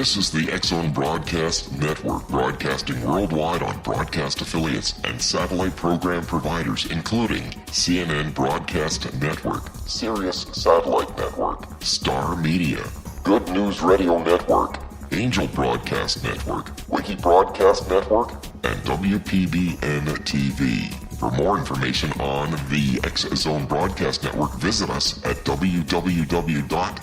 This is the X-Zone Broadcast Network, broadcasting worldwide on broadcast affiliates and satellite program providers, including CNN Broadcast Network, Sirius Satellite Network, Star Media, Good News Radio Network, Angel Broadcast Network, Wiki Broadcast Network, and WPBN TV. For more information on the X-Zone Broadcast Network, visit us at www.xzbn.net.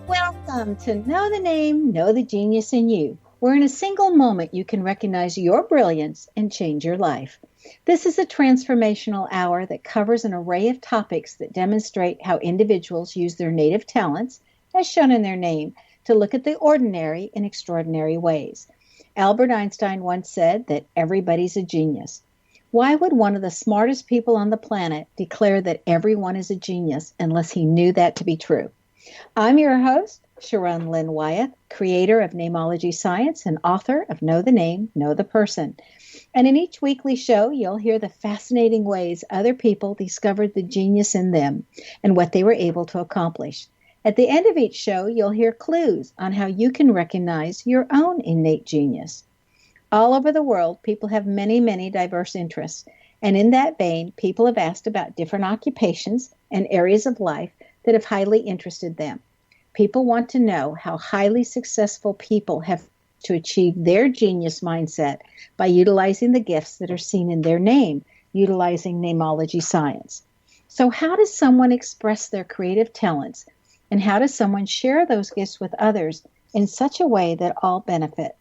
Welcome to Know the Name, Know the Genius in You, where in a single moment you can recognize your brilliance and change your life. This is a transformational hour that covers an array of topics that demonstrate how individuals use their native talents, as shown in their name, to look at the ordinary in extraordinary ways. Albert Einstein once said that everybody's a genius. Why would one of the smartest people on the planet declare that everyone is a genius unless he knew that to be true? I'm your host, Sharon Lynn Wyeth, creator of Namology Science and author of Know the Name, Know the Person. And in each weekly show, you'll hear the fascinating ways other people discovered the genius in them and what they were able to accomplish. At the end of each show, you'll hear clues on how you can recognize your own innate genius. All over the world, people have many, many diverse interests. And in that vein, people have asked about different occupations and areas of life that have highly interested them. People want to know how highly successful people have to achieve their genius mindset by utilizing the gifts that are seen in their name, utilizing namology science. So how does someone express their creative talents, and how does someone share those gifts with others in such a way that all benefit?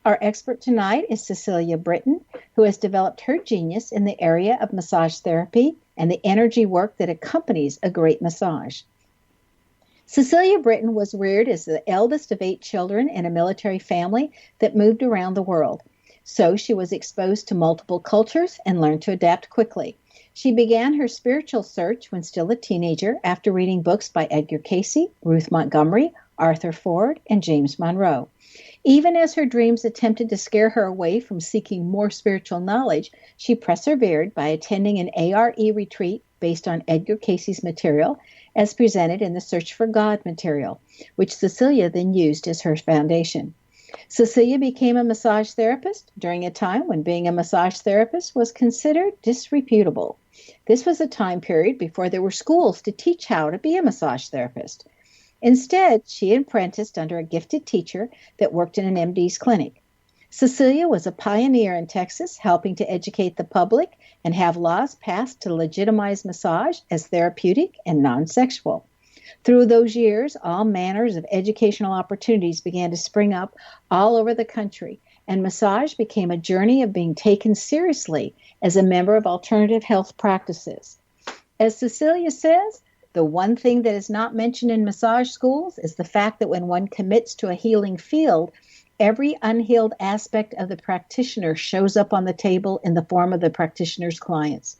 Our expert tonight is Cecelia Britton, who has developed her genius in the area of massage therapy and the energy work that accompanies a great massage. Cecelia Britton was reared as the eldest of 8 children in a military family that moved around the world. So she was exposed to multiple cultures and learned to adapt quickly. She began her spiritual search when still a teenager after reading books by Edgar Cayce, Ruth Montgomery, Arthur Ford, and James Monroe. Even as her dreams attempted to scare her away from seeking more spiritual knowledge, she persevered by attending an A.R.E. retreat based on Edgar Cayce's material as presented in the Search for God material, which Cecelia then used as her foundation. Cecelia became a massage therapist during a time when being a massage therapist was considered disreputable. This was a time period before there were schools to teach how to be a massage therapist. Instead, she apprenticed under a gifted teacher that worked in an MD's clinic. Cecelia was a pioneer in Texas, helping to educate the public and have laws passed to legitimize massage as therapeutic and non-sexual. Through those years, all manners of educational opportunities began to spring up all over the country, and massage became a journey of being taken seriously as a member of alternative health practices. As Cecelia says, the one thing that is not mentioned in massage schools is the fact that when one commits to a healing field, every unhealed aspect of the practitioner shows up on the table in the form of the practitioner's clients.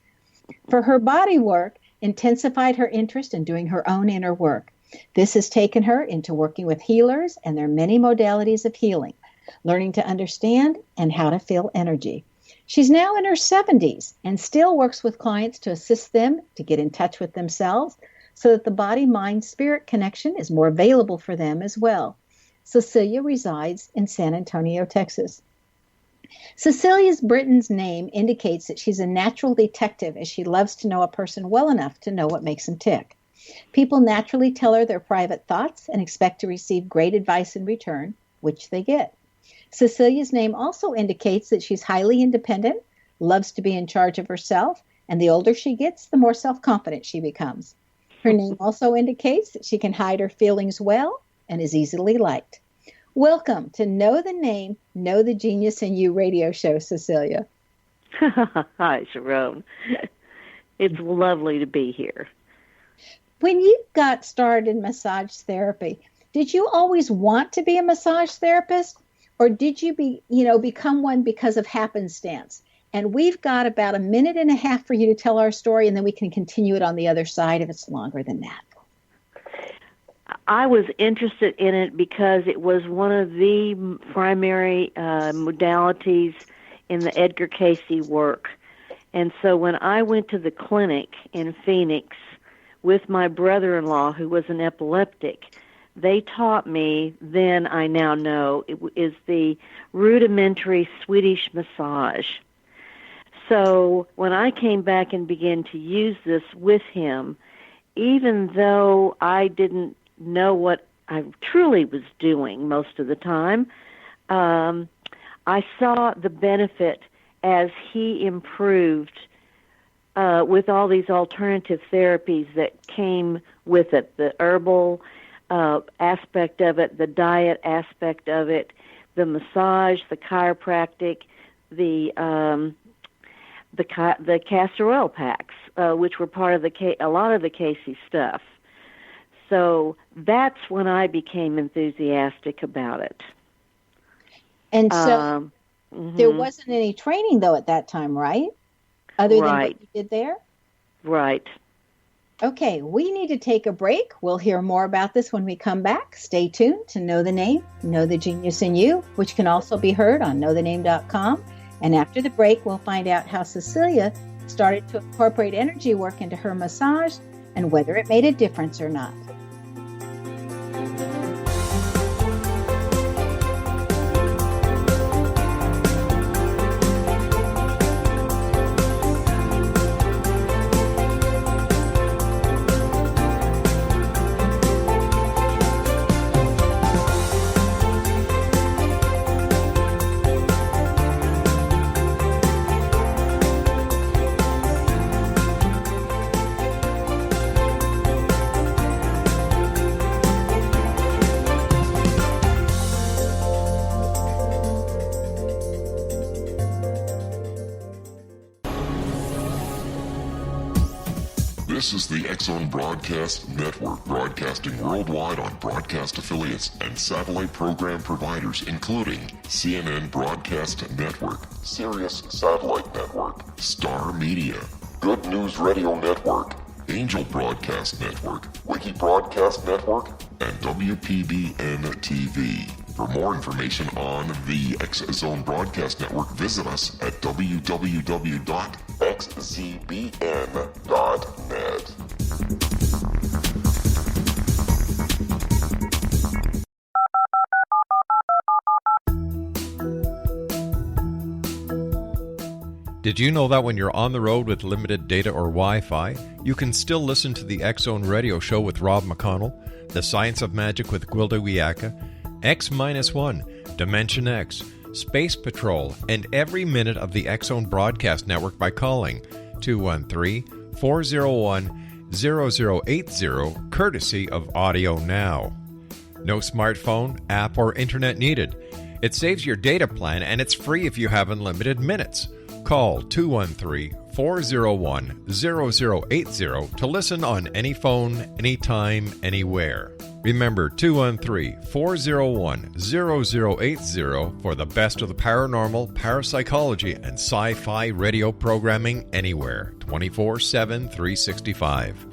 For her bodywork, intensified her interest in doing her own inner work. This has taken her into working with healers and their many modalities of healing, learning to understand and how to feel energy. She's now in her 70s and still works with clients to assist them to get in touch with themselves so that the body-mind-spirit connection is more available for them as well. Cecelia resides in San Antonio, Texas. Cecelia Britton's name indicates that she's a natural detective as she loves to know a person well enough to know what makes them tick. People naturally tell her their private thoughts and expect to receive great advice in return, which they get. Cecelia's name also indicates that she's highly independent, loves to be in charge of herself, and the older she gets, the more self-confident she becomes. Her name also indicates that she can hide her feelings well and is easily liked. Welcome to Know the Name, Know the Genius in You radio show, Cecelia. Hi, Sharon. It's lovely to be here. When you got started in massage therapy, did you always want to be a massage therapist, or did you become one because of happenstance? And we've got about 1.5 minutes for you to tell our story, and then we can continue it on the other side if it's longer than that. I was interested in it because it was one of the primary modalities in the Edgar Cayce work. And so when I went to the clinic in Phoenix with my brother-in-law, who was an epileptic, they taught me, then I now know, it is the rudimentary Swedish massage. So when I came back and began to use this with him, even though I didn't know what I truly was doing most of the time, I saw the benefit as he improved with all these alternative therapies that came with it, the herbal aspect of it, the diet aspect of it, the massage, the chiropractic, the castor oil packs, which were part of a lot of the Cayce stuff. So that's when I became enthusiastic about it. And so there wasn't any training, though, at that time, right? Other than what you did there? Right. Okay, we need to take a break. We'll hear more about this when we come back. Stay tuned to Know the Name, Know the Genius in You, which can also be heard on knowthename.com. And after the break, we'll find out how Cecelia started to incorporate energy work into her massage and whether it made a difference or not. This is the X-Zone Broadcast Network, broadcasting worldwide on broadcast affiliates and satellite program providers, including CNN Broadcast Network, Sirius Satellite Network, Star Media, Good News Radio Network, Angel Broadcast Network, Wiki Broadcast Network, and WPBN TV. For more information on the X-Zone Broadcast Network, visit us at www.xzbn.net. Did you know that when you're on the road with limited data or Wi-Fi, you can still listen to the X-Zone Radio Show with Rob McConnell, The Science of Magic with Gwilda Wiyaka, X-1, Dimension X, Space Patrol, and every minute of the X-Zone Broadcast Network by calling 213-401-0080, courtesy of Audio Now. No smartphone, app, or internet needed. It saves your data plan, and it's free if you have unlimited minutes. Call 213-401-0080 to listen on any phone, anytime, anywhere. Remember 213-401-0080 for the best of the paranormal, parapsychology, and sci-fi radio programming anywhere, 24/7, 365.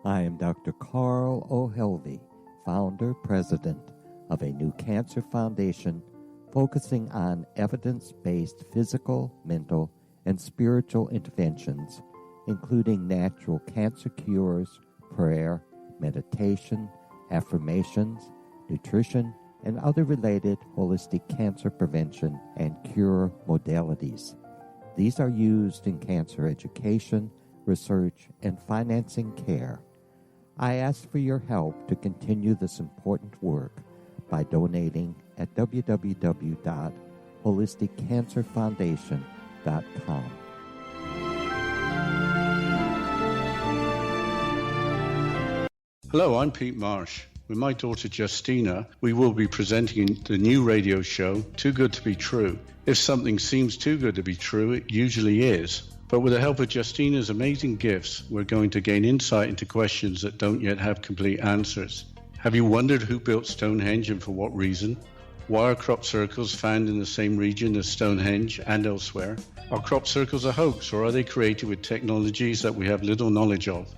I am Dr. Carl O'Helvey, founder, president of a new cancer foundation focusing on evidence-based physical, mental, and spiritual interventions, including natural cancer cures, prayer, meditation, affirmations, nutrition, and other related holistic cancer prevention and cure modalities. These are used in cancer education, research, and financing care. I ask for your help to continue this important work by donating at www.holisticcancerfoundation.com. Hello, I'm Pete Marsh. With my daughter Justina, we will be presenting the new radio show, Too Good to Be True. If something seems too good to be true, it usually is. But with the help of Justina's amazing gifts, we're going to gain insight into questions that don't yet have complete answers. Have you wondered who built Stonehenge and for what reason? Why are crop circles found in the same region as Stonehenge and elsewhere? Are crop circles a hoax, or are they created with technologies that we have little knowledge of?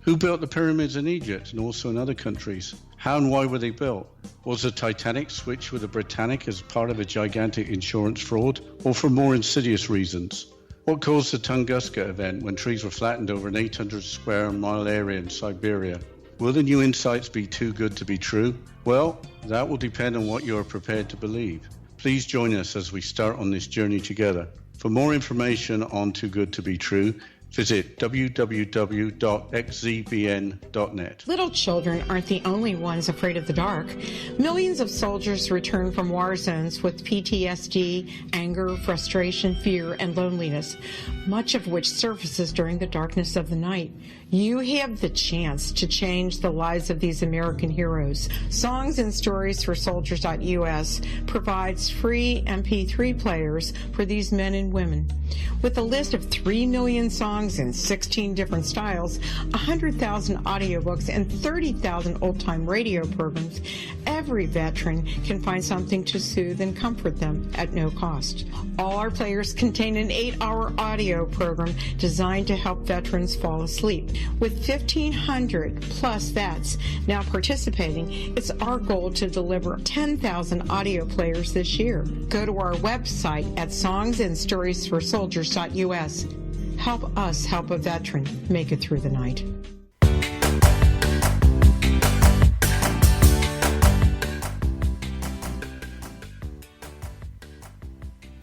Who built the pyramids in Egypt and also in other countries? How and why were they built? Was the Titanic switched with the Britannic as part of a gigantic insurance fraud, or for more insidious reasons? What caused the Tunguska event when trees were flattened over an 800 square mile area in Siberia? Will the new insights be too good to be true? Well, that will depend on what you are prepared to believe. Please join us as we start on this journey together. For more information on Too Good to Be True, visit www.xzbn.net. Little children aren't the only ones afraid of the dark. Millions of soldiers return from war zones with PTSD, anger, frustration, fear, and loneliness, much of which surfaces during the darkness of the night. You have the chance to change the lives of these American heroes. Songs and Stories for Soldiers.us provides free MP3 players for these men and women. With a list of 3 million songs in 16 different styles, 100,000 audiobooks, and 30,000 old-time radio programs, every veteran can find something to soothe and comfort them at no cost. All our players contain an 8-hour audio program designed to help veterans fall asleep. With 1,500 plus vets now participating, it's our goal to deliver 10,000 audio players this year. Go to our website at songsandstoriesforsoldiers.us. Help us help a veteran make it through the night.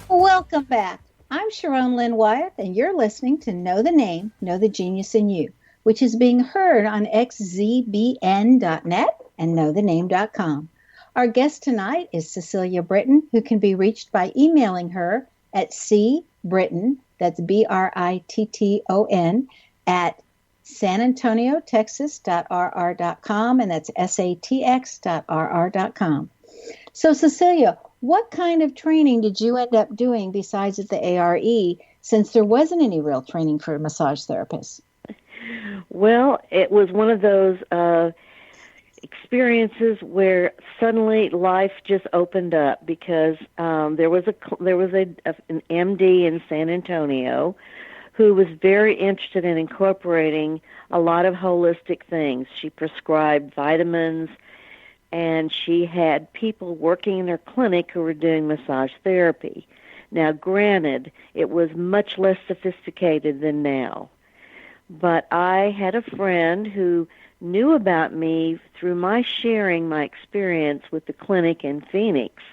Welcome back. I'm Sharon Lynn Wyeth, and you're listening to Know the Name, Know the Genius in You, which is being heard on xzbn.net and knowthename.com. Our guest tonight is Cecelia Britton, who can be reached by emailing her at cbritton, that's Britton, at sanantoniotexas.rr.com, and that's satx.rr.com. So, Cecelia, what kind of training did you end up doing besides at the A.R.E., since there wasn't any real training for massage therapists? Well, it was one of those experiences where suddenly life just opened up, because there was an MD in San Antonio who was very interested in incorporating a lot of holistic things. She prescribed vitamins, and she had people working in her clinic who were doing massage therapy. Now, granted, it was much less sophisticated than now, but I had a friend who knew about me through my sharing my experience with the clinic in Phoenix.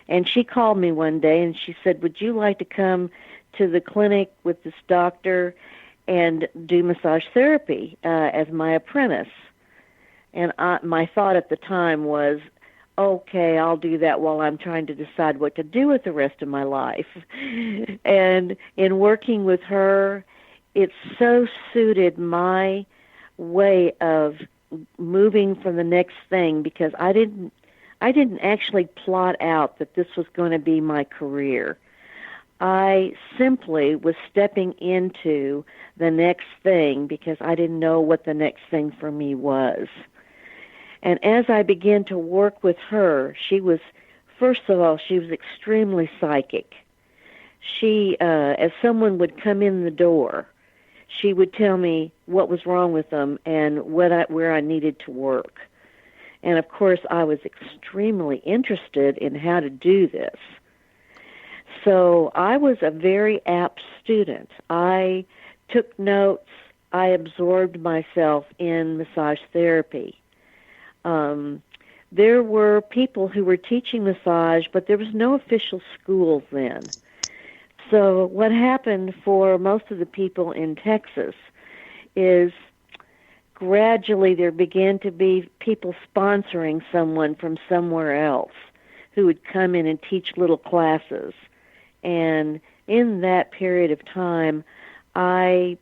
And she called me one day and she said, would you like to come to the clinic with this doctor and do massage therapy as my apprentice? And my thought at the time was, okay, I'll do that while I'm trying to decide what to do with the rest of my life. And in working with her, it so suited my way of moving from the next thing, because I didn't actually plot out that this was going to be my career. I simply was stepping into the next thing because I didn't know what the next thing for me was. And as I began to work with her, she was, first of all, she was extremely psychic. She, as someone would come in the door, she would tell me what was wrong with them and where I needed to work. And, of course, I was extremely interested in how to do this. So I was a very apt student. I took notes. I absorbed myself in massage therapy. There were people who were teaching massage, but there was no official schools then. So what happened for most of the people in Texas is gradually there began to be people sponsoring someone from somewhere else who would come in and teach little classes. And in that period of time, I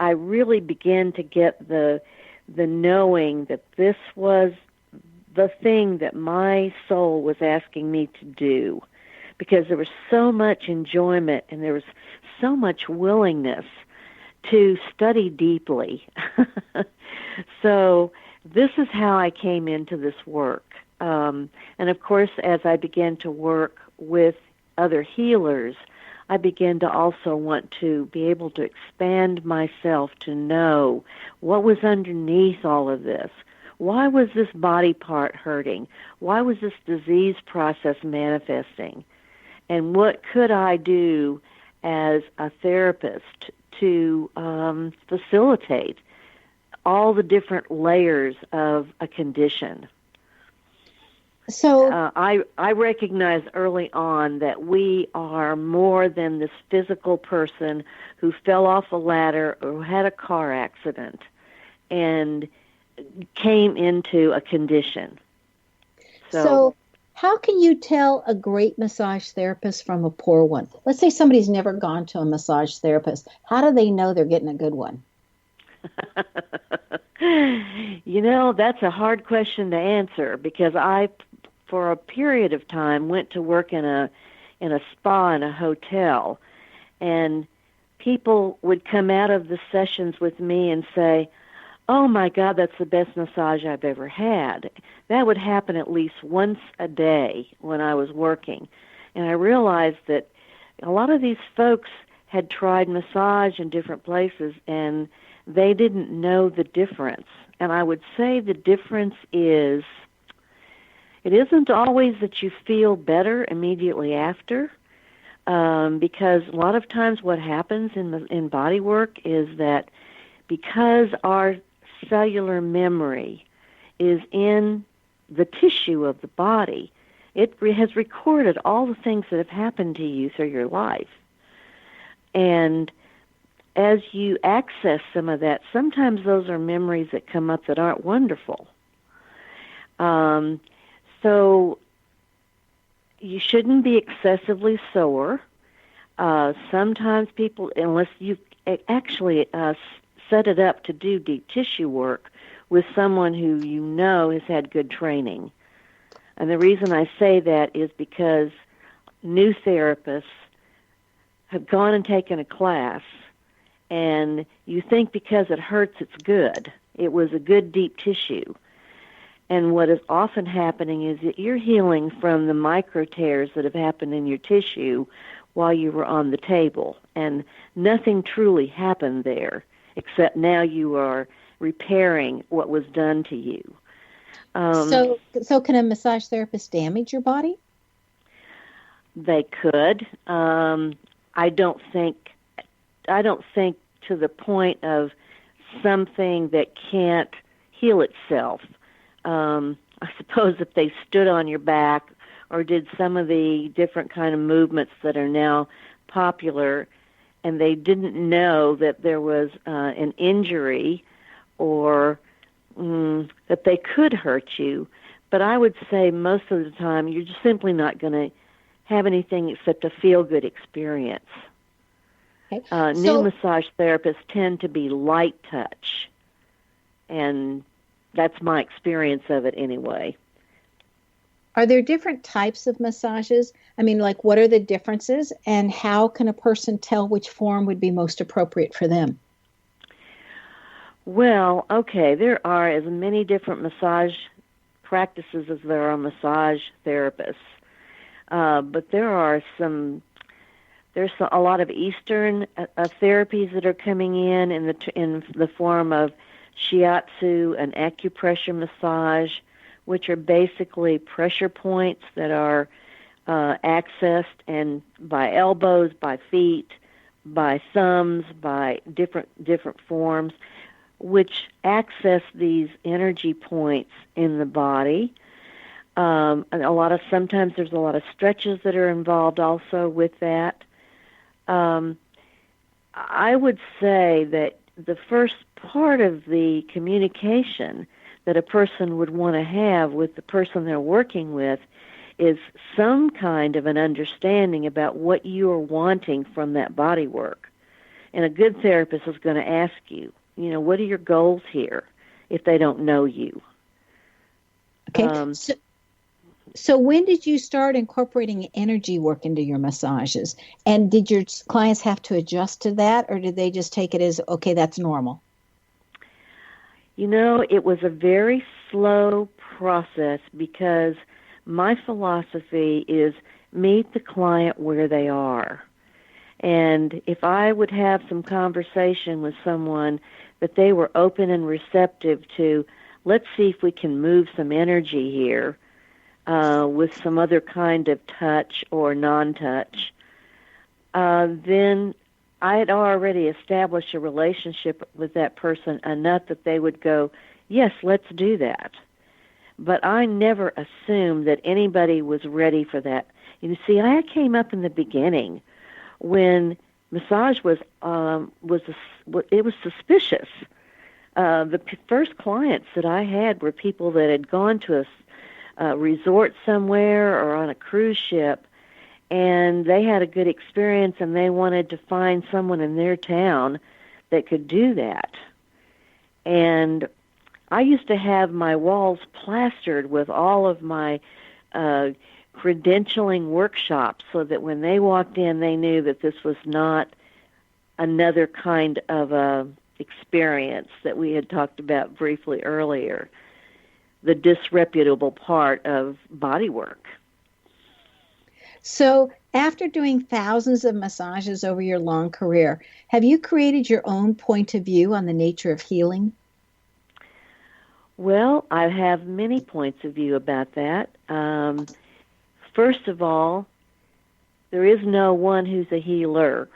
really began to get the knowing that this was the thing that my soul was asking me to do, because there was so much enjoyment and there was so much willingness to study deeply. So this is how I came into this work. And of course, as I began to work with other healers, I began to also want to be able to expand myself to know what was underneath all of this. Why was this body part hurting? Why was this disease process manifesting? And what could I do as a therapist to facilitate all the different layers of a condition? So I recognized early on that we are more than this physical person who fell off a ladder or had a car accident and came into a condition. So how can you tell a great massage therapist from a poor one? Let's say somebody's never gone to a massage therapist. How do they know they're getting a good one? You know, that's a hard question to answer, because I, for a period of time, went to work in a spa in a hotel, and people would come out of the sessions with me and say, "Oh my God, that's the best massage I've ever had." That would happen at least once a day when I was working. And I realized that a lot of these folks had tried massage in different places, and they didn't know the difference. And I would say the difference is, it isn't always that you feel better immediately after, because a lot of times what happens in body work is that because our cellular memory is in the tissue of the body, it has recorded all the things that have happened to you through your life. And as you access some of that, sometimes those are memories that come up that aren't wonderful. So you shouldn't be excessively sore. Sometimes people, unless you actually set it up to do deep tissue work with someone who you know has had good training. And the reason I say that is because new therapists have gone and taken a class, and you think because it hurts it's good. It was a good deep tissue. And what is often happening is that you're healing from the micro tears that have happened in your tissue while you were on the table. And nothing truly happened there, except now you are repairing what was done to you. So can a massage therapist damage your body? They could. I don't think to the point of something that can't heal itself. I suppose if they stood on your back or did some of the different kind of movements that are now popular, and they didn't know that there was an injury or that they could hurt you. But I would say most of the time you're just simply not going to have anything except a feel-good experience. Okay. New massage therapists tend to be light touch, and that's my experience of it anyway. Are there different types of massages? I mean, like, what are the differences, and how can a person tell which form would be most appropriate for them? Well, okay, there are as many different massage practices as there are massage therapists. But there's a lot of Eastern therapies that are coming in the form of shiatsu and acupressure massage, which are basically pressure points that are accessed and by elbows, by feet, by thumbs, by different forms, which access these energy points in the body. And sometimes there's a lot of stretches that are involved also with that. I would say that the first part of the communication that a person would want to have with the person they're working with is some kind of an understanding about what you are wanting from that body work. And a good therapist is going to ask you, what are your goals here if they don't know you? Okay. So when did you start incorporating energy work into your massages? And did your clients have to adjust to that, or did they just take it as, okay, that's normal? It was a very slow process because my philosophy is meet the client where they are. And if I would have some conversation with someone that they were open and receptive to, let's see if we can move some energy here with some other kind of touch or non-touch, then I had already established a relationship with that person enough that they would go, yes, let's do that. But I never assumed that anybody was ready for that. You see, I came up in the beginning when massage was suspicious. The first clients that I had were people that had gone to a resort somewhere or on a cruise ship, and they had a good experience, and they wanted to find someone in their town that could do that. And I used to have my walls plastered with all of my credentialing workshops so that when they walked in, they knew that this was not another kind of experience that we had talked about briefly earlier, the disreputable part of bodywork. So after doing thousands of massages over your long career, have you created your own point of view on the nature of healing? Well, I have many points of view about that. First of all, there is no one who's a healer.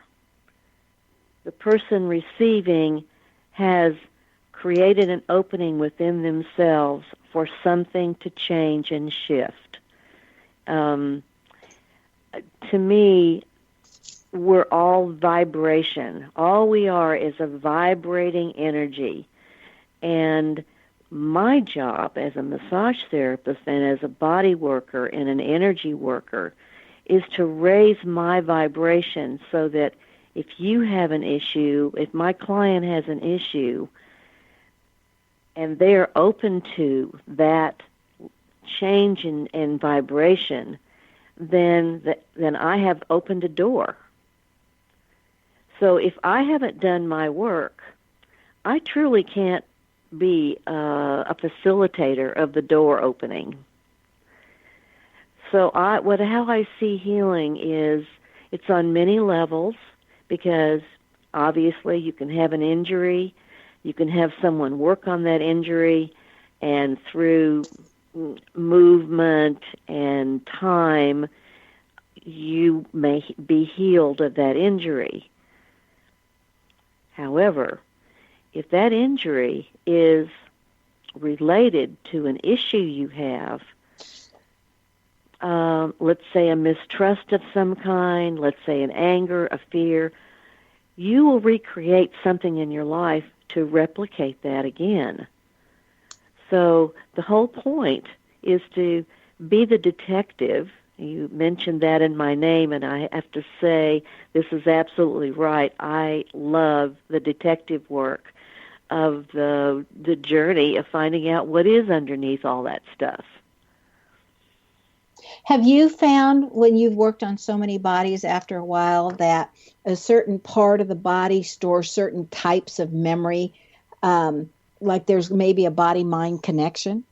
The person receiving has created an opening within themselves for something to change and shift. To me, we're all vibration. All we are is a vibrating energy. And my job as a massage therapist and as a body worker and an energy worker is to raise my vibration so that if you have an issue, if my client has an issue, and they're open to that change in vibration, then I have opened a door. So if I haven't done my work, I truly can't be a facilitator of the door opening. So how I see healing is it's on many levels, because obviously you can have an injury, you can have someone work on that injury, and through movement and time, you may be healed of that injury. However, if that injury is related to an issue you have, let's say a mistrust of some kind, let's say an anger, a fear, you will recreate something in your life to replicate that again. So the whole point is to be the detective. You mentioned that in my name, and I have to say this is absolutely right. I love the detective work of the journey of finding out what is underneath all that stuff. Have you found when you've worked on so many bodies after a while that a certain part of the body stores certain types of memory, like there's maybe a body-mind connection?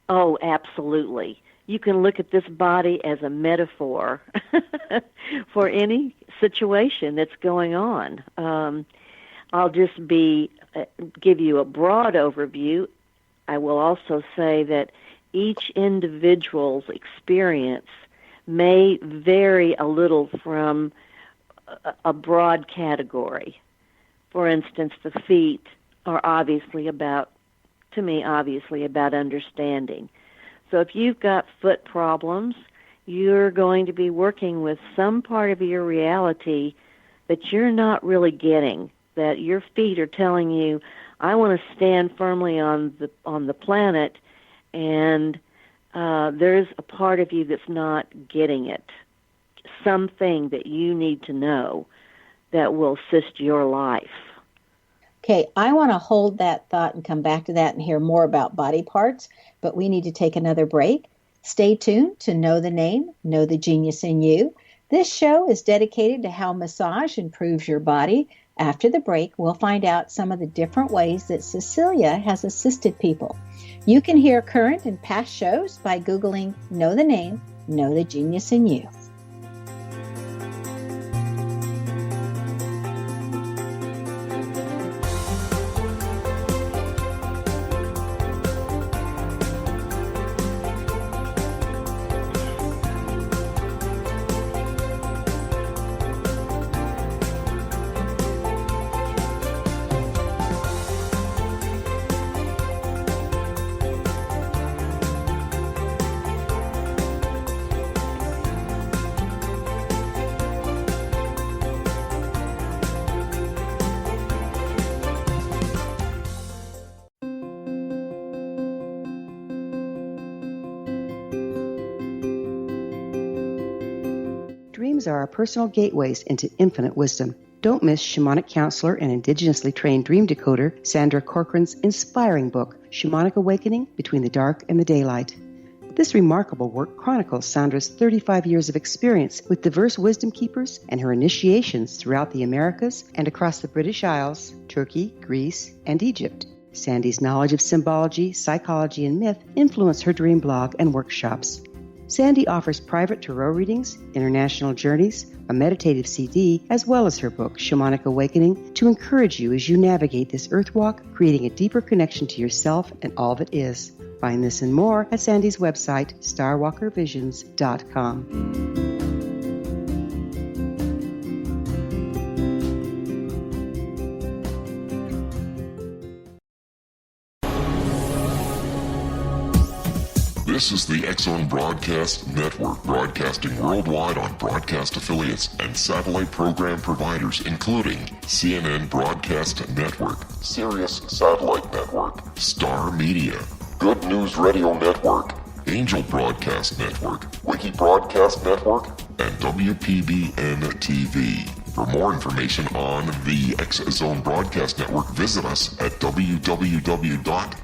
Oh, absolutely. You can look at this body as a metaphor for any situation that's going on. I'll just give you a broad overview. I will also say that each individual's experience may vary a little from a broad category. For instance, the feet are obviously about understanding. So if you've got foot problems, you're going to be working with some part of your reality that you're not really getting, that your feet are telling you, I want to stand firmly on the planet, and there's a part of you that's not getting it. Something that you need to know that will assist your life. Okay, I want to hold that thought and come back to that and hear more about body parts, but we need to take another break. Stay tuned to Know the Name, Know the Genius in You. This show is dedicated to how massage improves your body. After the break, we'll find out some of the different ways that Cecelia has assisted people. You can hear current and past shows by Googling Know the Name, Know the Genius in You. Dreams are our personal gateways into infinite wisdom. Don't miss shamanic counselor and indigenously trained dream decoder Sandra Corcoran's inspiring book, Shamanic Awakening Between the Dark and the Daylight. This remarkable work chronicles Sandra's 35 years of experience with diverse wisdom keepers and her initiations throughout the Americas and across the British Isles, Turkey, Greece, and Egypt. Sandy's knowledge of symbology, psychology, and myth influence her dream blog and workshops. Sandy offers private tarot readings, international journeys, a meditative CD, as well as her book, Shamanic Awakening, to encourage you as you navigate this earth walk, creating a deeper connection to yourself and all that is. Find this and more at Sandy's website, starwalkervisions.com. This is the X-Zone Broadcast Network, broadcasting worldwide on broadcast affiliates and satellite program providers, including CNN Broadcast Network, Sirius Satellite Network, Star Media, Good News Radio Network, Angel Broadcast Network, Wiki Broadcast Network, and WPBN TV. For more information on the X-Zone Broadcast Network, visit us at www.xzbn.net.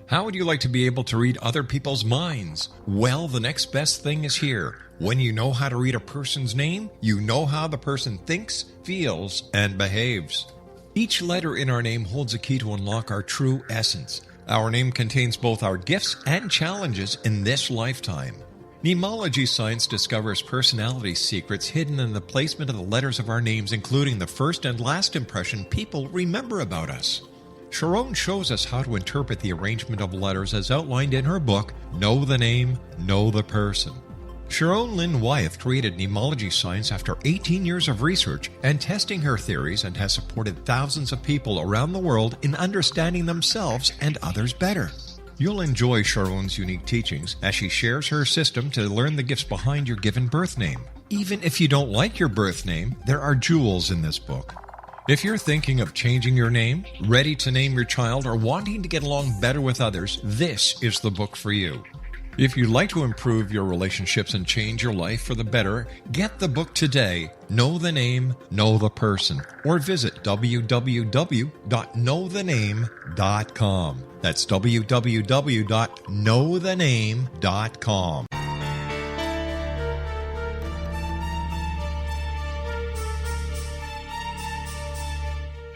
How would you like to be able to read other people's minds? Well, the next best thing is here. When you know how to read a person's name, you know how the person thinks, feels, and behaves. Each letter in our name holds a key to unlock our true essence. Our name contains both our gifts and challenges in this lifetime. Mnemology science discovers personality secrets hidden in the placement of the letters of our names, including the first and last impression people remember about us. Sharon shows us how to interpret the arrangement of letters as outlined in her book, Know the Name, Know the Person. Sharon Lynn Wyeth created mnemology science after 18 years of research and testing her theories, and has supported thousands of people around the world in understanding themselves and others better. You'll enjoy Sharon's unique teachings as she shares her system to learn the gifts behind your given birth name. Even if you don't like your birth name, there are jewels in this book. If you're thinking of changing your name, ready to name your child, or wanting to get along better with others, this is the book for you. If you'd like to improve your relationships and change your life for the better, get the book today, Know the Name, Know the Person, or visit www.knowthename.com. That's www.knowthename.com.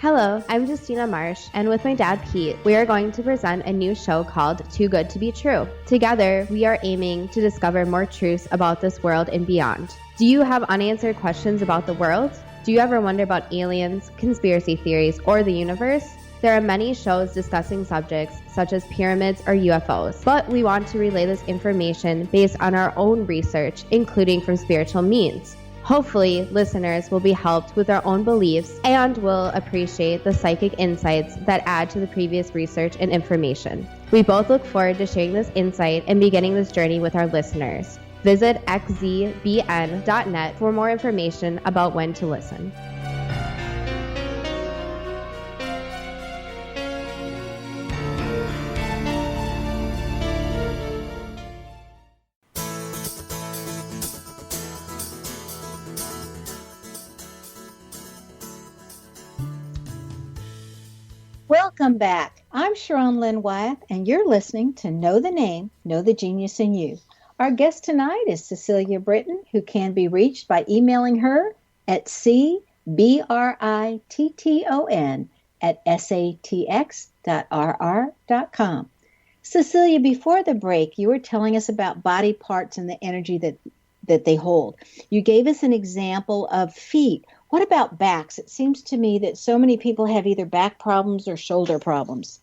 Hello, I'm Justina Marsh, and with my dad Pete, we are going to present a new show called Too Good to Be True. Together, we are aiming to discover more truths about this world and beyond. Do you have unanswered questions about the world? Do you ever wonder about aliens, conspiracy theories, or the universe? There are many shows discussing subjects such as pyramids or UFOs, but we want to relay this information based on our own research, including from spiritual means. Hopefully, listeners will be helped with their own beliefs and will appreciate the psychic insights that add to the previous research and information. We both look forward to sharing this insight and beginning this journey with our listeners. Visit xzbn.net for more information about when to listen. Welcome back. I'm Sharon Lynn Wyeth, and you're listening to Know the Name, Know the Genius in You. Our guest tonight is Cecelia Britton, who can be reached by emailing her at cbritton@satx.rr.com. Cecelia, before the break, you were telling us about body parts and the energy that they hold. You gave us an example of feet. What about backs? It seems to me that so many people have either back problems or shoulder problems.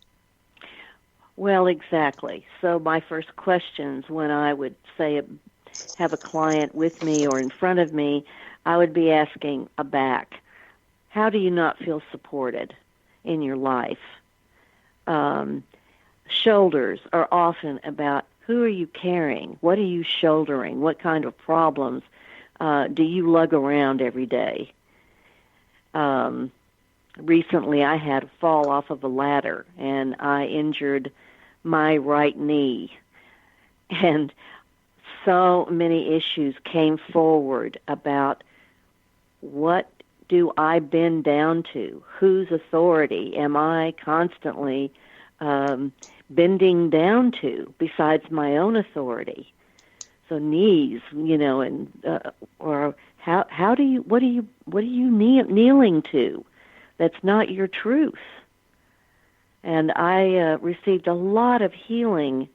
Well, exactly. So my first questions when I would say have a client with me or in front of me, I would be asking a back. How do you not feel supported in your life? Shoulders are often about who are you carrying? What are you shouldering? What kind of problems do you lug around every day? Recently, I had a fall off of a ladder, and I injured my right knee. And so many issues came forward about what do I bend down to? Whose authority am I constantly bending down to besides my own authority? So knees, and or how do you what are you kneeling to? That's not your truth. And I received a lot of healing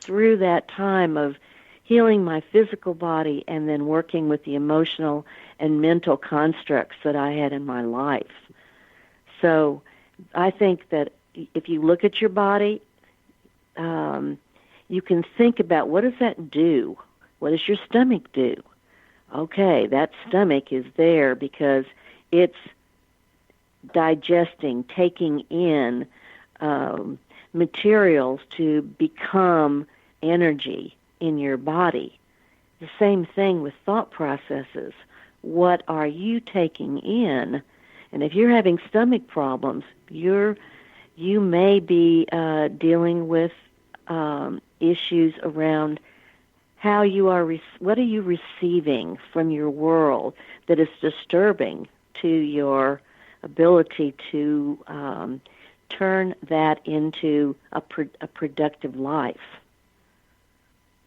through that time of healing my physical body and then working with the emotional and mental constructs that I had in my life. So I think that if you look at your body, you can think about what does that do? What does your stomach do? Okay, that stomach is there because it's digesting, taking in materials to become energy in your body. The same thing with thought processes. What are you taking in? And if you're having stomach problems, you may be dealing with issues around how you are, what are you receiving from your world that is disturbing to your ability to turn that into a productive life.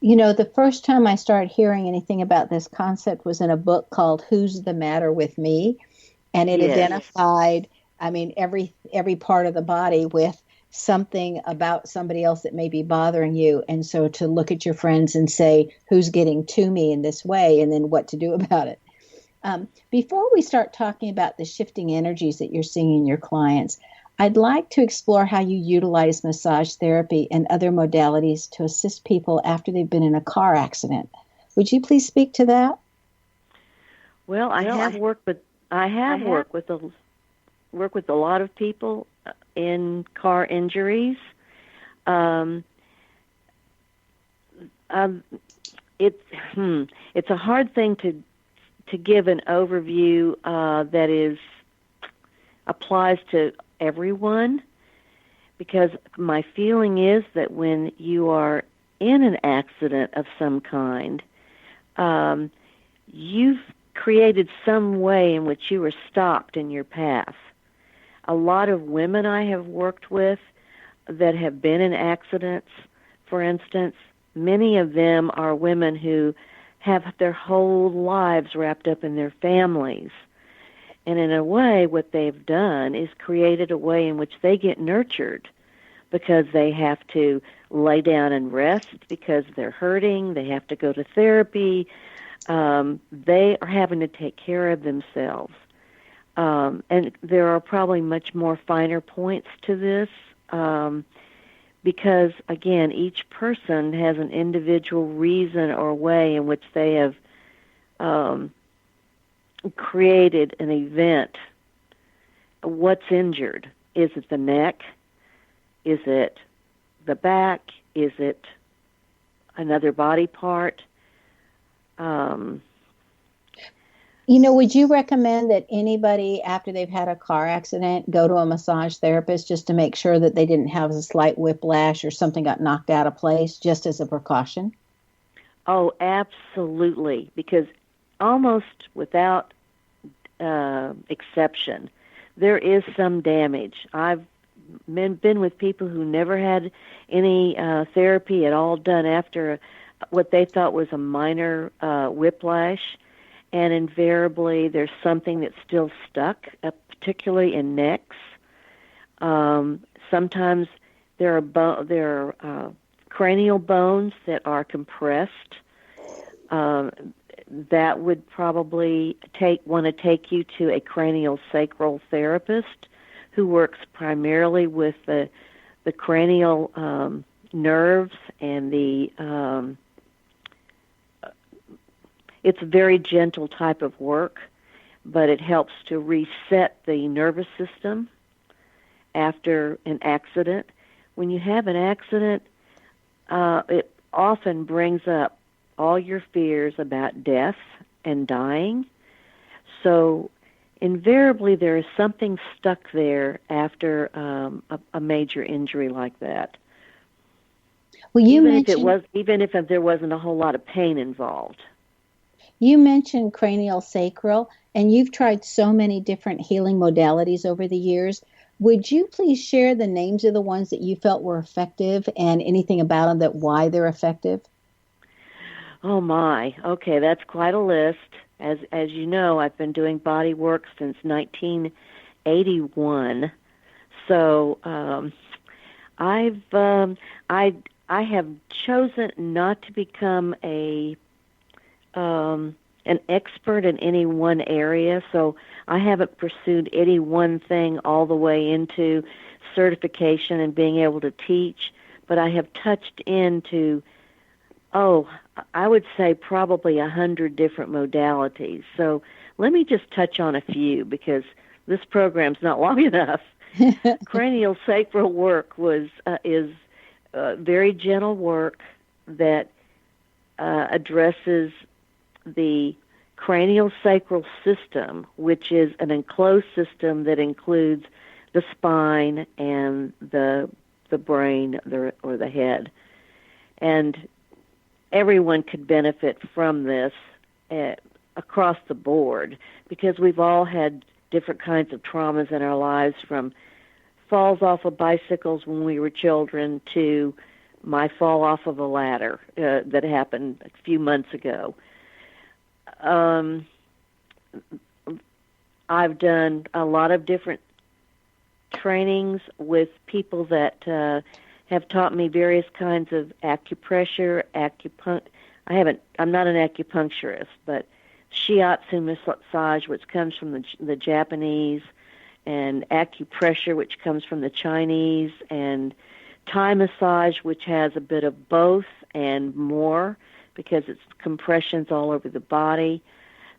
The first time I started hearing anything about this concept was in a book called Who's the Matter with Me? And it identified, every part of the body with something about somebody else that may be bothering you. And so to look at your friends and say, who's getting to me in this way, and then what to do about it. Before we start talking about the shifting energies that you're seeing in your clients, I'd like to explore how you utilize massage therapy and other modalities to assist people after they've been in a car accident. Would you please speak to that? Well, I have worked with a lot of people in car injuries. It's a hard thing to give an overview that applies to everyone, because my feeling is that when you are in an accident of some kind, you've created some way in which you were stopped in your path. A lot of women I have worked with that have been in accidents, for instance, many of them are women who have their whole lives wrapped up in their families. And in a way, what they've done is created a way in which they get nurtured, because they have to lay down and rest because they're hurting. They have to go to therapy. They are having to take care of themselves. And there are probably much more finer points to this because, again, each person has an individual reason or way in which they have created an event. What's injured? Is it the neck? Is it the back? Is it another body part? Would you recommend that anybody, after they've had a car accident, go to a massage therapist just to make sure that they didn't have a slight whiplash or something got knocked out of place, just as a precaution? Oh, absolutely, because almost without exception, there is some damage. I've been with people who never had any therapy at all done after what they thought was a minor whiplash, and invariably there's something that's still stuck, particularly in necks. Sometimes there are cranial bones that are compressed. That would probably want to take you to a cranial sacral therapist who works primarily with the cranial nerves and it's a very gentle type of work, but it helps to reset the nervous system after an accident. When you have an accident, it often brings up all your fears about death and dying. So invariably there is something stuck there after a major injury like that. Well, even if there wasn't a whole lot of pain involved. You mentioned cranial sacral, and you've tried so many different healing modalities over the years. Would you please share the names of the ones that you felt were effective and anything about them why they're effective? Oh my, okay, that's quite a list. As you know, I've been doing body work since 1981. So I have chosen not to become an expert in any one area, so I haven't pursued any one thing all the way into certification and being able to teach, but I have touched into, I would say probably 100 different modalities. So let me just touch on a few because this program's not long enough. Cranial sacral work is very gentle work that addresses the cranial sacral system, which is an enclosed system that includes the spine and the brain or the head. And everyone could benefit from this across the board because we've all had different kinds of traumas in our lives, from falls off of bicycles when we were children to my fall off of a ladder that happened a few months ago. I've done a lot of different trainings with people that have taught me various kinds of acupressure, I'm not an acupuncturist, but shiatsu massage, which comes from the Japanese, and acupressure, which comes from the Chinese, and Thai massage, which has a bit of both and more, because it's compressions all over the body.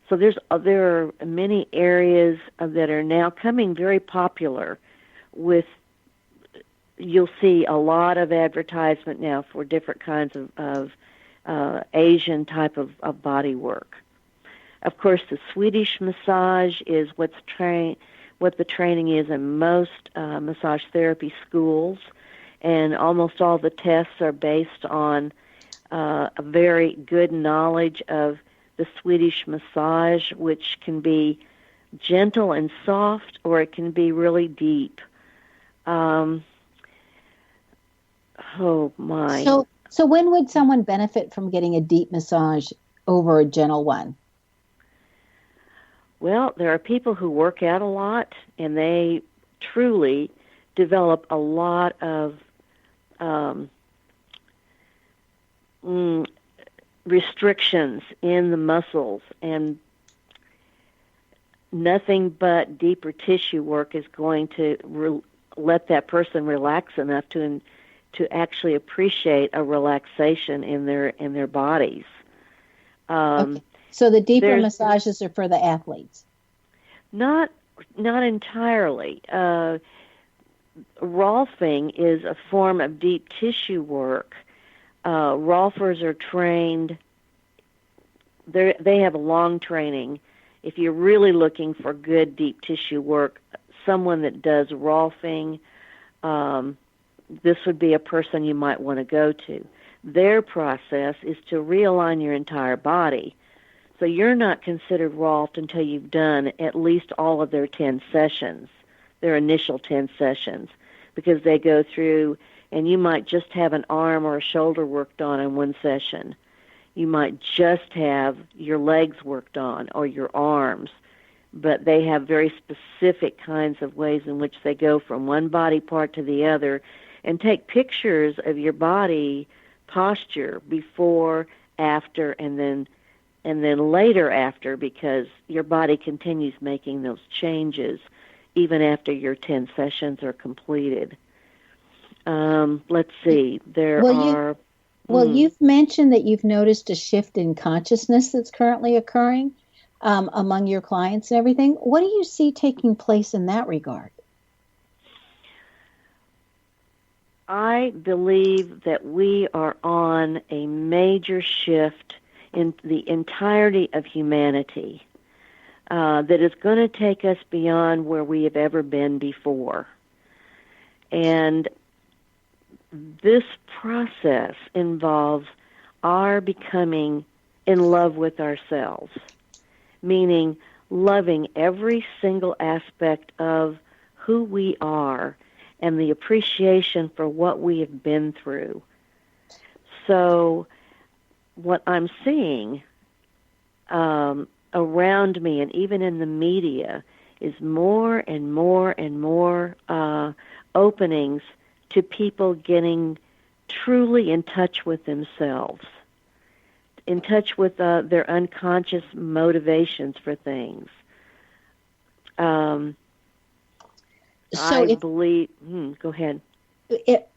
So there are many areas that are now coming very popular with, you'll see a lot of advertisement now for different kinds of Asian type of body work. Of course, the Swedish massage is what the training is in most massage therapy schools, and almost all the tests are based on a very good knowledge of the Swedish massage, which can be gentle and soft, or it can be really deep. Oh my! So when would someone benefit from getting a deep massage over a gentle one? Well, there are people who work out a lot, and they truly develop a lot of restrictions in the muscles, and nothing but deeper tissue work is going to let that person relax enough to actually appreciate a relaxation in their bodies. Okay. So the deeper massages are for the athletes? Not entirely. Rolfing is a form of deep tissue work. Rolfers are trained, they have a long training. If you're really looking for good deep tissue work, someone that does Rolfing, this would be a person you might want to go to. Their process is to realign your entire body. So you're not considered Rolfed until you've done at least all of their 10 sessions, their initial 10 sessions, because they go through, and you might just have an arm or a shoulder worked on in one session. You might just have your legs worked on or your arms, but they have very specific kinds of ways in which they go from one body part to the other, and take pictures of your body posture before, after, and then later after, because your body continues making those changes even after your 10 sessions are completed. Let's see. You've mentioned that you've noticed a shift in consciousness that's currently occurring among your clients and everything. What do you see taking place in that regard? I believe that we are on a major shift in the entirety of humanity that is going to take us beyond where we have ever been before. And this process involves our becoming in love with ourselves, meaning loving every single aspect of who we are and the appreciation for what we have been through. So what I'm seeing around me and even in the media is more and more and more openings to people getting truly in touch with themselves, in touch with their unconscious motivations for things. Go ahead.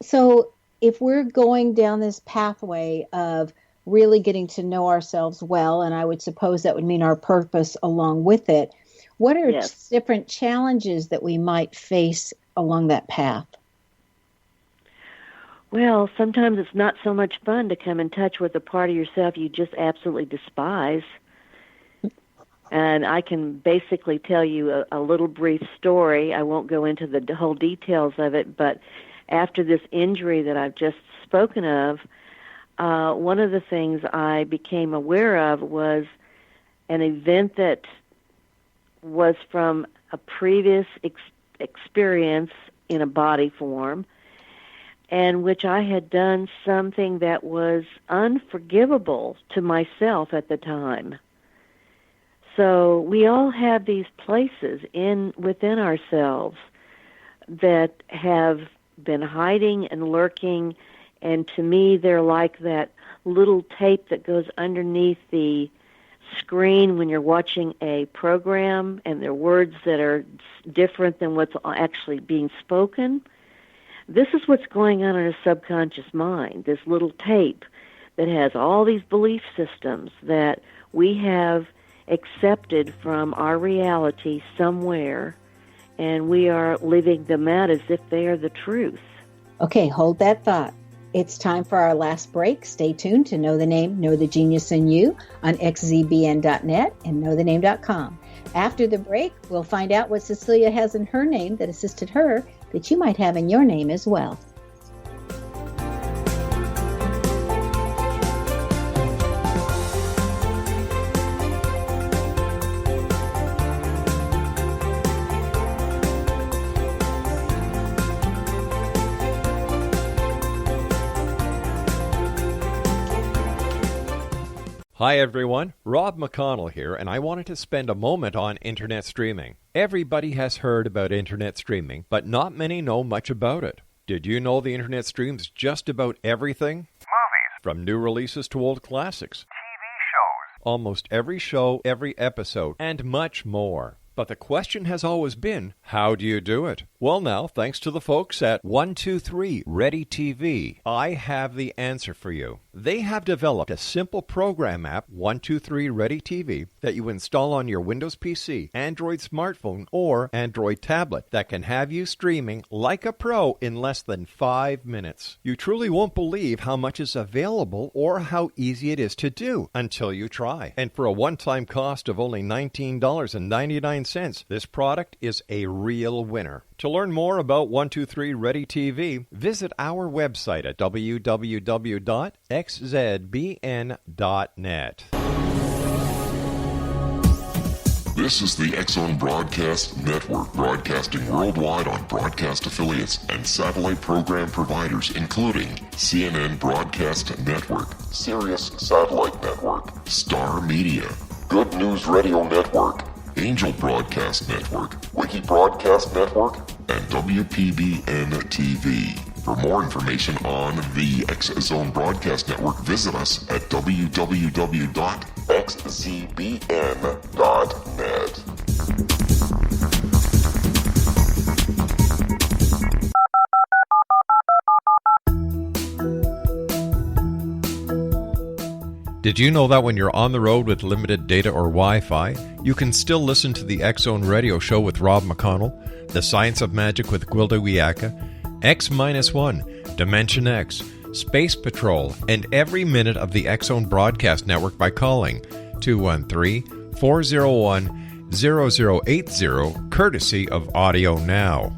So if we're going down this pathway of really getting to know ourselves well, and I would suppose that would mean our purpose along with it, what are different challenges that we might face along that path? Well, sometimes it's not so much fun to come in touch with a part of yourself you just absolutely despise. And I can basically tell you a little brief story. I won't go into the whole details of it, but after this injury that I've just spoken of, one of the things I became aware of was an event that was from a previous experience in a body form, and which I had done something that was unforgivable to myself at the time. So we all have these places within ourselves that have been hiding and lurking, and to me they're like that little tape that goes underneath the screen when you're watching a program and there are words that are different than what's actually being spoken. This is what's going on in our subconscious mind, this little tape that has all these belief systems that we have accepted from our reality somewhere, and we are living them out as if they are the truth. Okay, hold that thought. It's time for our last break. Stay tuned to Know the Name, Know the Genius in You on xzbn.net and knowthename.com. After the break, we'll find out what Cecelia has in her name that assisted her that you might have in your name as well. Hi everyone, Rob McConnell here, and I wanted to spend a moment on internet streaming. Everybody has heard about internet streaming, but not many know much about it. Did you know the internet streams just about everything? Movies. From new releases to old classics. TV shows. Almost every show, every episode, and much more. But the question has always been, how do you do it? Well now, thanks to the folks at 123 Ready TV, I have the answer for you. They have developed a simple program app, 123 Ready TV, that you install on your Windows PC, Android smartphone, or Android tablet that can have you streaming like a pro in less than 5 minutes. You truly won't believe how much is available or how easy it is to do until you try. And for a one-time cost of only $19.99, this product is a real winner. To learn more about 123 Ready TV, visit our website at www.xzbn.net. This is the X-Zone Broadcast Network, broadcasting worldwide on broadcast affiliates and satellite program providers, including CNN Broadcast Network, Sirius Satellite Network, Star Media, Good News Radio Network, Angel Broadcast Network, Wiki Broadcast Network, and WPBN TV. For more information on the X-Zone Broadcast Network, visit us at www.xzbn.net. Did you know that when you're on the road with limited data or Wi-Fi, you can still listen to the X-Zone Radio Show with Rob McConnell, The Science of Magic with Gwilda Wiyaka, X-1, Dimension X, Space Patrol, and every minute of the X-Zone Broadcast Network by calling 213-401-0080, courtesy of Audio Now.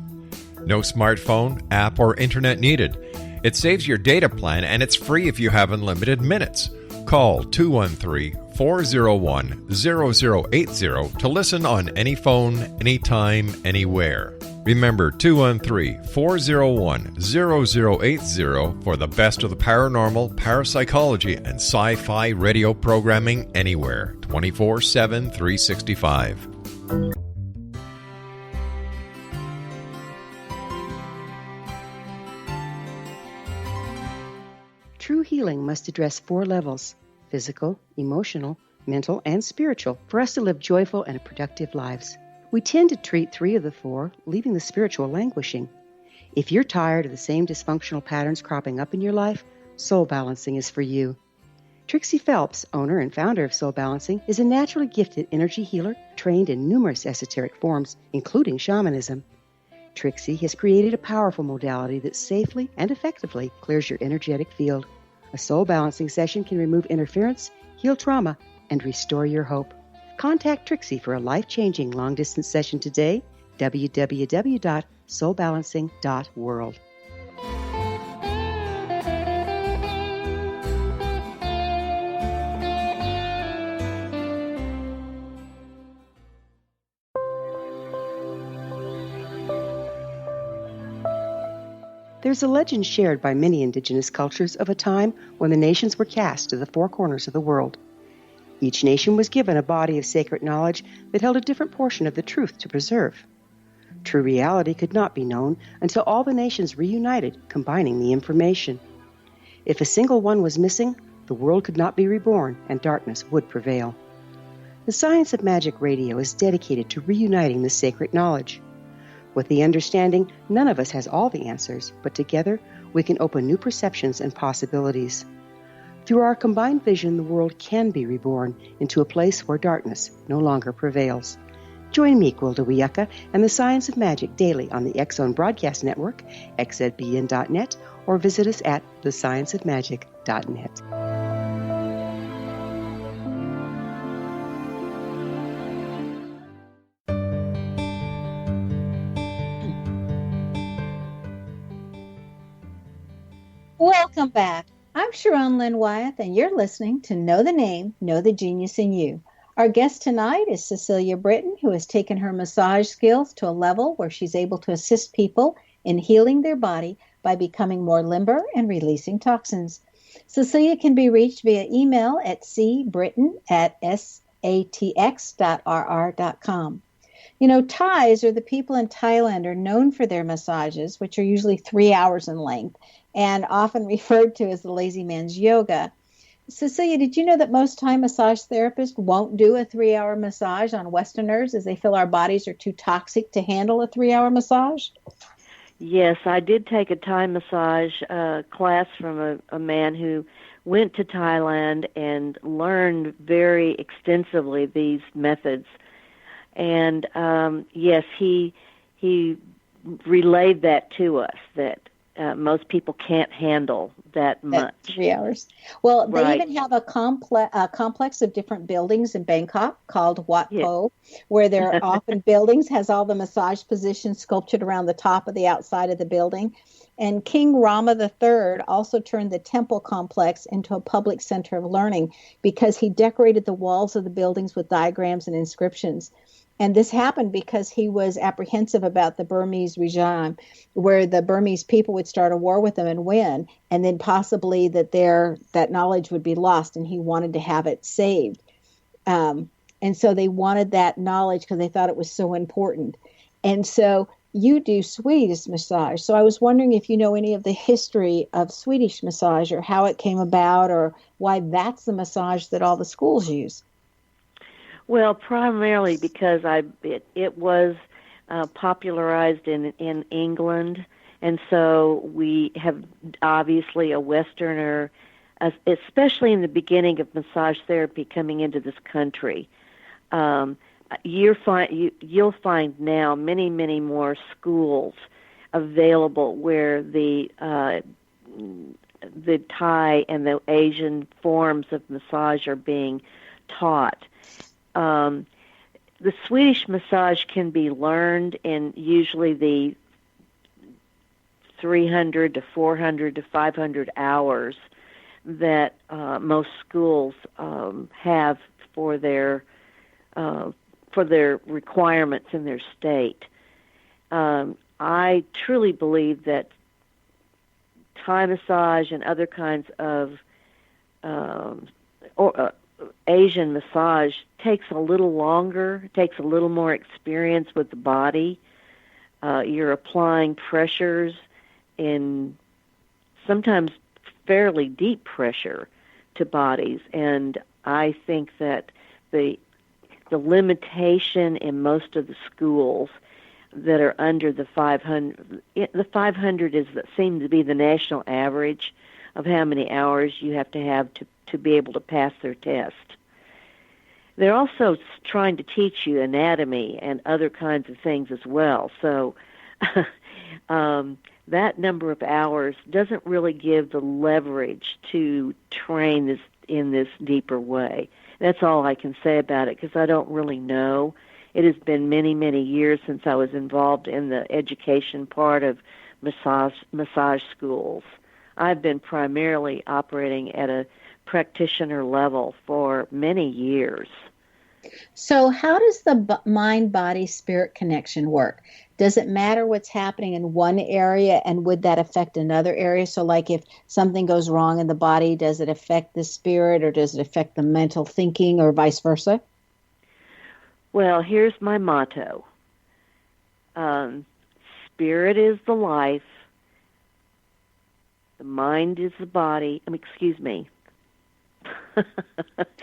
No smartphone, app, or internet needed. It saves your data plan, and it's free if you have unlimited minutes. Call 213-401-0080 to listen on any phone, anytime, anywhere. Remember 213-401-0080 for the best of the paranormal, parapsychology, and sci-fi radio programming anywhere, 24/7, 365. True healing must address 4 levels: physical, emotional, mental, and spiritual, for us to live joyful and productive lives. We tend to treat 3 of the 4, leaving the spiritual languishing. If you're tired of the same dysfunctional patterns cropping up in your life, Soul Balancing is for you. Trixie Phelps, owner and founder of Soul Balancing, is a naturally gifted energy healer trained in numerous esoteric forms, including shamanism. Trixie has created a powerful modality that safely and effectively clears your energetic field. A Soul Balancing session can remove interference, heal trauma, and restore your hope. Contact Trixie for a life-changing long-distance session today, www.soulbalancing.world. There's a legend shared by many indigenous cultures of a time when the nations were cast to the 4 corners of the world. Each nation was given a body of sacred knowledge that held a different portion of the truth to preserve. True reality could not be known until all the nations reunited, combining the information. If a single one was missing, the world could not be reborn and darkness would prevail. The Science of Magic Radio is dedicated to reuniting the sacred knowledge. With the understanding, none of us has all the answers, but together we can open new perceptions and possibilities. Through our combined vision, the world can be reborn into a place where darkness no longer prevails. Join me, Gwilda Wiyaka, and the Science of Magic daily on the X-Zone Broadcast Network, xzbn.net, or visit us at thescienceofmagic.net. Welcome back. I'm Sharon Lynn Wyeth, and you're listening to Know the Name, Know the Genius in You. Our guest tonight is Cecelia Britton, who has taken her massage skills to a level where she's able to assist people in healing their body by becoming more limber and releasing toxins. Cecelia can be reached via email at cbritton@satx.rr.com. You know, Thais, or the people in Thailand, are known for their massages, which are usually 3 hours in length, and often referred to as the lazy man's yoga. Cecelia, did you know that most Thai massage therapists won't do a 3-hour massage on Westerners as they feel our bodies are too toxic to handle a 3-hour massage? Yes, I did take a Thai massage class from a man who went to Thailand and learned very extensively these methods. And yes, he relayed that to us, that most people can't handle that much. 3 hours. Well, they Right. even have a complex of different buildings in Bangkok called Wat Po, where there are often buildings, has all the massage positions sculptured around the top of the outside of the building. And King Rama III also turned the temple complex into a public center of learning because he decorated the walls of the buildings with diagrams and inscriptions. And this happened because he was apprehensive about the Burmese regime, where the Burmese people would start a war with them and win, and then possibly that knowledge would be lost, and he wanted to have it saved. And so they wanted that knowledge because they thought it was so important. And so you do Swedish massage. So I was wondering if you know any of the history of Swedish massage, or how it came about, or why that's the massage that all the schools use. Well, primarily because it was popularized in England, and so we have obviously a Westerner, especially in the beginning of massage therapy coming into this country. You'll find now many more schools available where the Thai and the Asian forms of massage are being taught. The Swedish massage can be learned in usually the 300 to 400 to 500 hours that most schools have for their requirements in their state. I truly believe that Thai massage and other kinds of Asian massage takes a little longer, takes a little more experience with the body. You're applying pressures in sometimes fairly deep pressure to bodies, and I think that the limitation in most of the schools that are under the 500, the 500 is that seems to be the national average of how many hours you have to be able to pass their test. They're also trying to teach you anatomy and other kinds of things as well. So that number of hours doesn't really give the leverage to train this in this deeper way. That's all I can say about it because I don't really know. It has been many years since I was involved in the education part of massage schools. I've been primarily operating at a practitioner level for many years. So how does the mind-body-spirit connection work? Does it matter what's happening in one area, and would that affect another area? So like if something goes wrong in the body, does it affect the spirit, or does it affect the mental thinking, or vice versa? Well, here's my motto. Spirit is the life. The mind is the body. Excuse me.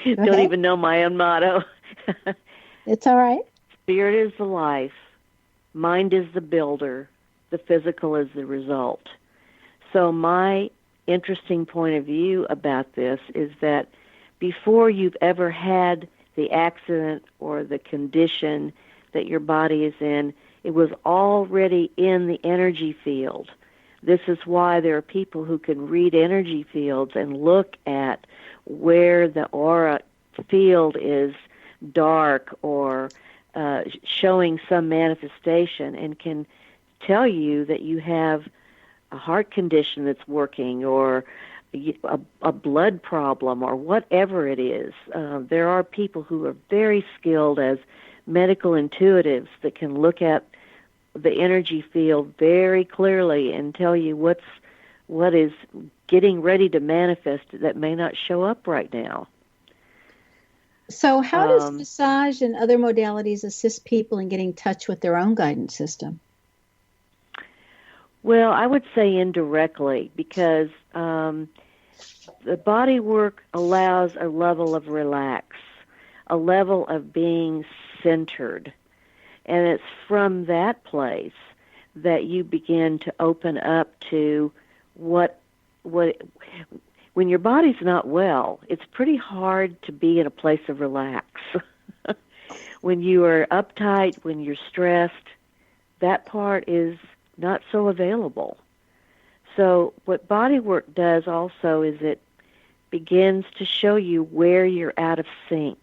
Don't even know my own motto. It's all right. Spirit is the life. Mind is the builder. The physical is the result. So my interesting point of view about this is that before you've ever had the accident or the condition that your body is in, it was already in the energy field. This is why there are people who can read energy fields and look at where the aura field is dark or showing some manifestation, and can tell you that you have a heart condition that's working, or a blood problem, or whatever it is. There are people who are very skilled as medical intuitives that can look at the energy field very clearly and tell you what is getting ready to manifest that may not show up right now. So how does massage and other modalities assist people in getting in touch with their own guidance system? Well, I would say indirectly, because the bodywork allows a level of relax, a level of being centered. And it's from that place that you begin to open up to when your body's not well, it's pretty hard to be in a place of relax. When you are uptight, when you're stressed, that part is not so available. So what bodywork does also is it begins to show you where you're out of sync.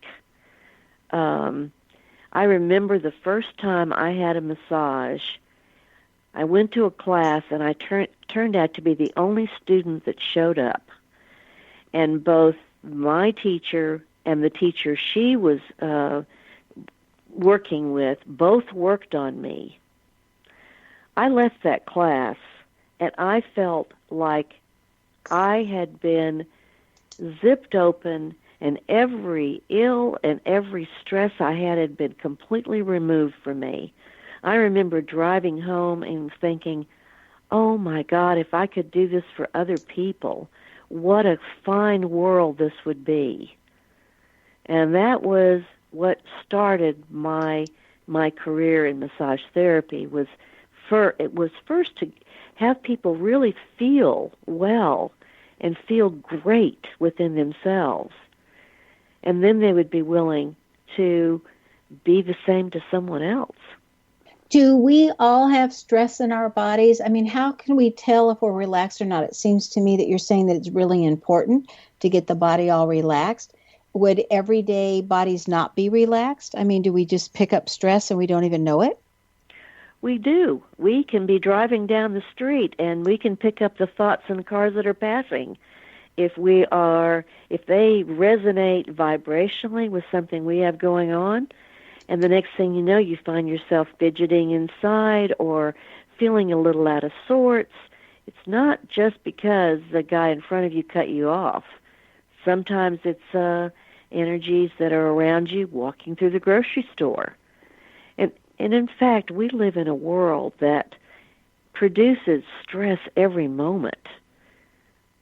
I remember the first time I had a massage, I went to a class and I turned out to be the only student that showed up. And both my teacher and the teacher she was working with both worked on me. I left that class and I felt like I had been zipped open and every ill and every stress I had been completely removed from me. I remember driving home and thinking, oh my God, if I could do this for other people, what a fine world this would be. And that was what started my career in massage therapy. It was first to have people really feel well and feel great within themselves. And then they would be willing to be the same to someone else. Do we all have stress in our bodies? I mean, how can we tell if we're relaxed or not? It seems to me that you're saying that it's really important to get the body all relaxed. Would everyday bodies not be relaxed? I mean, do we just pick up stress and we don't even know it? We do. We can be driving down the street and we can pick up the thoughts in the cars that are passing. If they resonate vibrationally with something we have going on, and the next thing you know, you find yourself fidgeting inside or feeling a little out of sorts. It's not just because the guy in front of you cut you off. Sometimes it's energies that are around you walking through the grocery store. And in fact, we live in a world that produces stress every moment.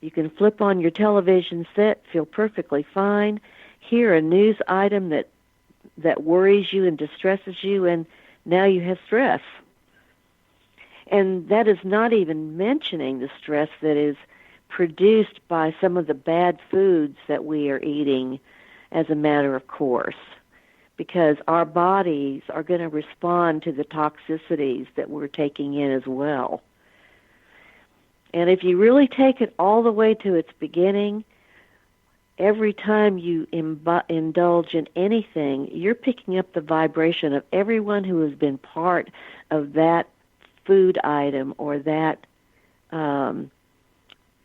You can flip on your television set, feel perfectly fine, hear a news item that worries you and distresses you, and now you have stress. And that is not even mentioning the stress that is produced by some of the bad foods that we are eating as a matter of course, because our bodies are going to respond to the toxicities that we're taking in as well. And if you really take it all the way to its beginning, every time you indulge in anything, you're picking up the vibration of everyone who has been part of that food item or that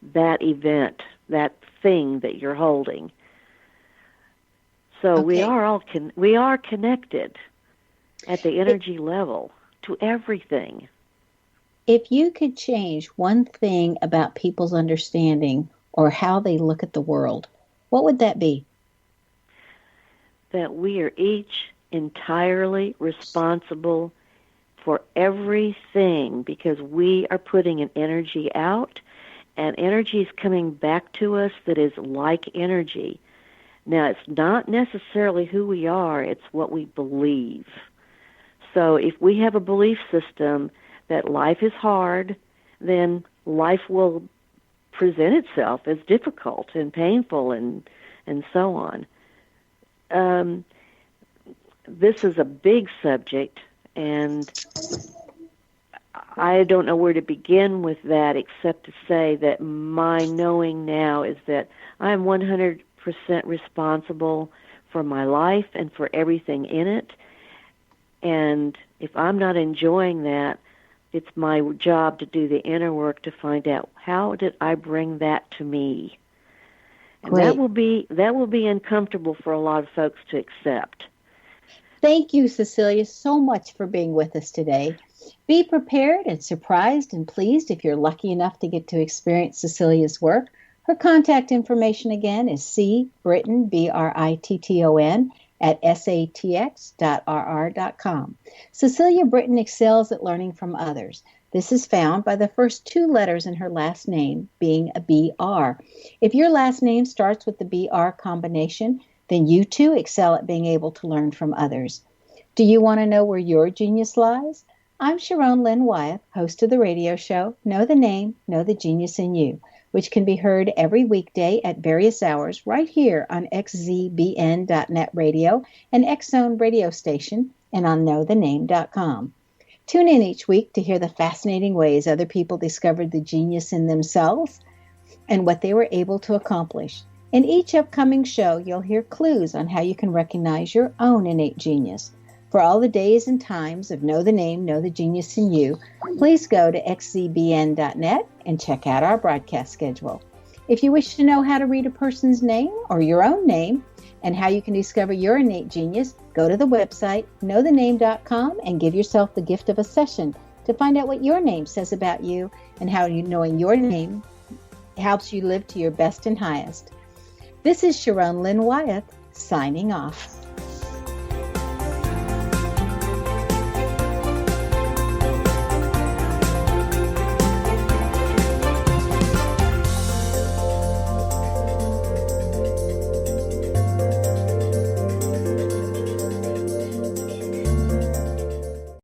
event, that thing that you're holding. So Okay. we are connected at the energy level to everything. If you could change one thing about people's understanding or how they look at the world, what would that be? That we are each entirely responsible for everything because we are putting an energy out and energy is coming back to us that is like energy. Now, it's not necessarily who we are, it's what we believe. So if we have a belief system that life is hard, then life will present itself as difficult and painful and so on. This is a big subject, and I don't know where to begin with that except to say that my knowing now is that I'm 100% responsible for my life and for everything in it. And if I'm not enjoying that, it's my job to do the inner work to find out how did I bring that to me. And Great. that will be uncomfortable for a lot of folks to accept. Thank you, Cecelia, so much for being with us today. Be prepared and surprised and pleased if you're lucky enough to get to experience Cecelia's work. Her contact information again is cbritton, Britton, at satx.rr.com. Cecelia Britton excels at learning from others. This is found by the first two letters in her last name being a BR. If your last name starts with the BR combination, then you too excel at being able to learn from others. Do you want to know where your genius lies? I'm Sharon Lynn Wyeth, host of the radio show Know the Name, Know the Genius in You, which can be heard every weekday at various hours right here on xzbn.net radio and X-Zone radio station and on knowthename.com. Tune in each week to hear the fascinating ways other people discovered the genius in themselves and what they were able to accomplish. In each upcoming show, you'll hear clues on how you can recognize your own innate genius. For all the days and times of Know the Name, Know the Genius in You, please go to xzbn.net and check out our broadcast schedule. If you wish to know how to read a person's name or your own name, and how you can discover your innate genius, go to the website, knowthename.com, and give yourself the gift of a session to find out what your name says about you and how knowing your name helps you live to your best and highest. This is Sharon Lynn Wyeth, signing off.